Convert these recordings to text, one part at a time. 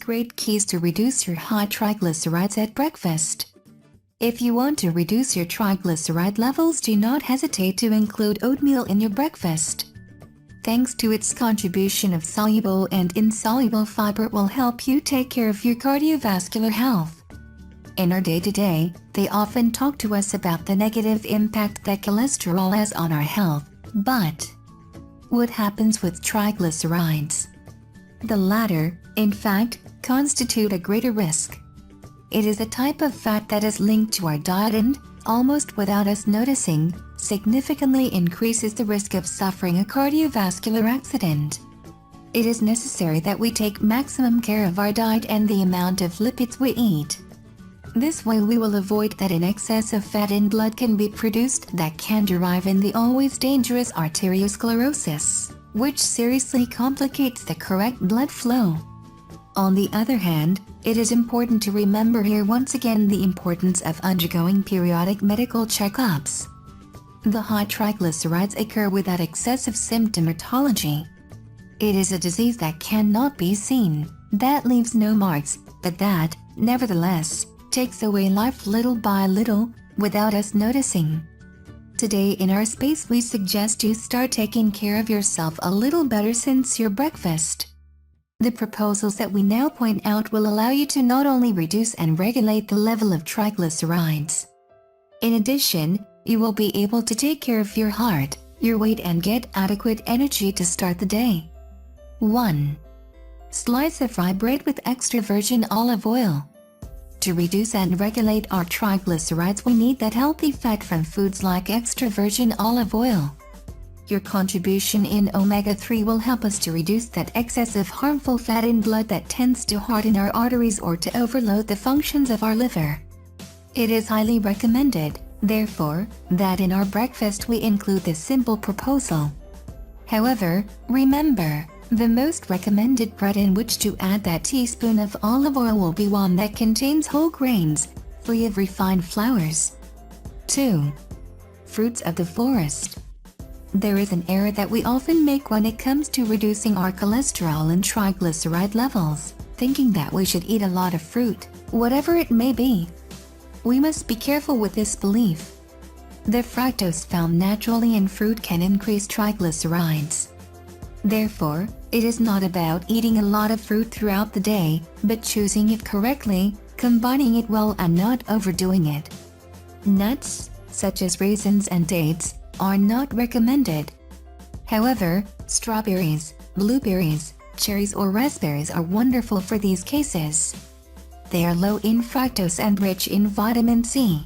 great keys to reduce your high triglycerides at breakfast. If you want to reduce your triglyceride levels, do not hesitate to include oatmeal in your breakfast. Thanks to its contribution of soluble and insoluble fiber, it will help you take care of your cardiovascular health. In our day-to-day, they often talk to us about the negative impact that cholesterol has on our health. But what happens with triglycerides? The latter, in fact, constitute a greater risk. It is a type of fat that is linked to our diet and, almost without us noticing, significantly increases the risk of suffering a cardiovascular accident. It is necessary that we take maximum care of our diet and the amount of lipids we eat. This way we will avoid that an excess of fat in blood can be produced that can derive in the always dangerous arteriosclerosis, which seriously complicates the correct blood flow. On the other hand, it is important to remember here once again the importance of undergoing periodic medical checkups. The high triglycerides occur without excessive symptomatology. It is a disease that cannot be seen, that leaves no marks, but that, nevertheless, takes away life little by little, without us noticing. Today in our space we suggest you start taking care of yourself a little better since your breakfast. The proposals that we now point out will allow you to not only reduce and regulate the level of triglycerides. In addition, you will be able to take care of your heart, your weight, and get adequate energy to start the day. 1. Slice of rye bread with extra virgin olive oil. To reduce and regulate our triglycerides, we need that healthy fat from foods like extra virgin olive oil. Your contribution in omega-3 will help us to reduce that excess of harmful fat in blood that tends to harden our arteries or to overload the functions of our liver. It is highly recommended, therefore, that in our breakfast we include this simple proposal. However, remember, the most recommended bread in which to add that teaspoon of olive oil will be one that contains whole grains, free of refined flours. 2. Fruits of the forest. There is an error that we often make when it comes to reducing our cholesterol and triglyceride levels, thinking that we should eat a lot of fruit, whatever it may be. We must be careful with this belief. The fructose found naturally in fruit can increase triglycerides. Therefore, it is not about eating a lot of fruit throughout the day, but choosing it correctly, combining it well and not overdoing it. Nuts, such as raisins and dates, are not recommended. However, strawberries, blueberries, cherries or raspberries are wonderful for these cases. They are low in fructose and rich in vitamin C.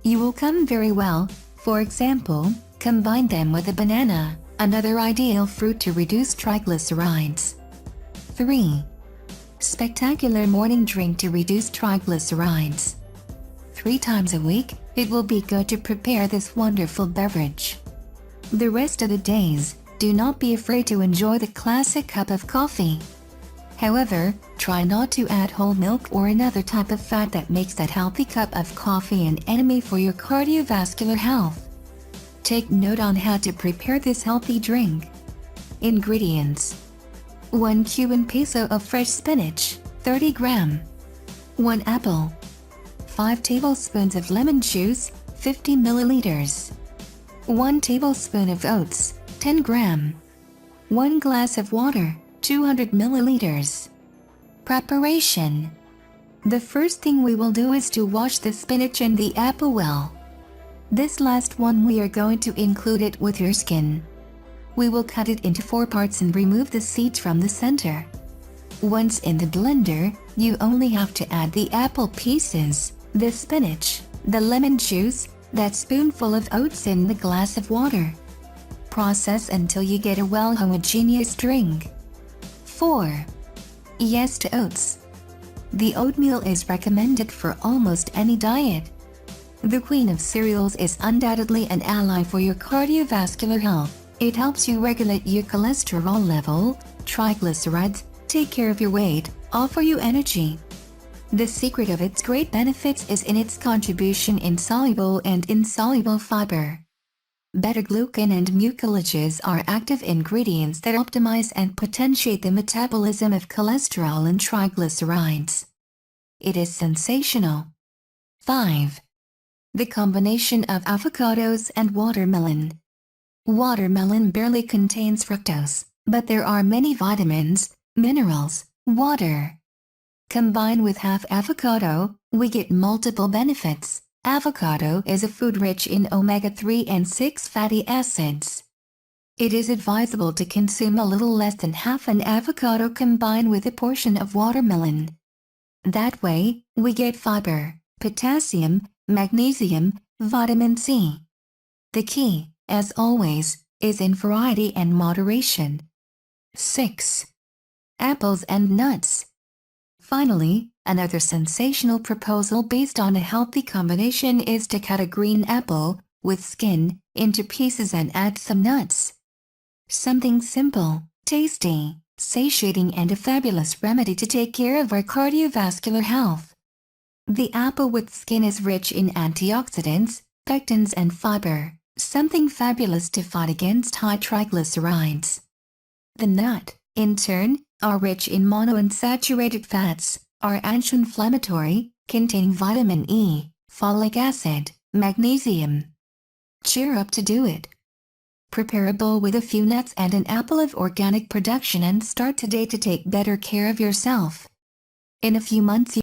You will come very well, for example, combine them with a banana, another ideal fruit to reduce triglycerides. 3. Spectacular morning drink to reduce triglycerides. 3 times a week, it will be good to prepare this wonderful beverage. The rest of the days, do not be afraid to enjoy the classic cup of coffee. However, try not to add whole milk or another type of fat that makes that healthy cup of coffee an enemy for your cardiovascular health. Take note on how to prepare this healthy drink. Ingredients: 1 Cuban peso of fresh spinach, 30 gram. 1 apple. 5 tablespoons of lemon juice, 50 milliliters. 1 tablespoon of oats, 10 gram. 1 glass of water, 200 milliliters. Preparation. The first thing we will do is to wash the spinach and the apple well. This last one we are going to include it with your skin. We will cut it into 4 parts and remove the seeds from the center. Once in the blender, you only have to add the apple pieces, the spinach, the lemon juice, that spoonful of oats in the glass of water. Process until you get a well homogeneous drink. 4. Yes to oats. The oatmeal is recommended for almost any diet. The queen of cereals is undoubtedly an ally for your cardiovascular health. It helps you regulate your cholesterol level, triglycerides, take care of your weight, offer you energy. The secret of its great benefits is in its contribution in soluble and insoluble fiber. Beta-glucan and mucilages are active ingredients that optimize and potentiate the metabolism of cholesterol and triglycerides. It is sensational. 5. The combination of avocados and watermelon. Watermelon barely contains fructose, but there are many vitamins, minerals, water. Combined with half avocado, we get multiple benefits. Avocado is a food rich in omega-3 and 6 fatty acids. It is advisable to consume a little less than half an avocado combined with a portion of watermelon. That way, we get fiber, potassium, magnesium, vitamin C. The key, as always, is in variety and moderation. 6. Apples and nuts. Finally, another sensational proposal based on a healthy combination is to cut a green apple, with skin, into pieces and add some nuts. Something simple, tasty, satiating and a fabulous remedy to take care of our cardiovascular health. The apple with skin is rich in antioxidants, pectins and fiber, something fabulous to fight against high triglycerides. The nut, in turn, are rich in monounsaturated fats, are anti-inflammatory, containing vitamin E, folic acid, magnesium. Cheer up to do it. Prepare a bowl with a few nuts and an apple of organic production and start today to take better care of yourself. In a few months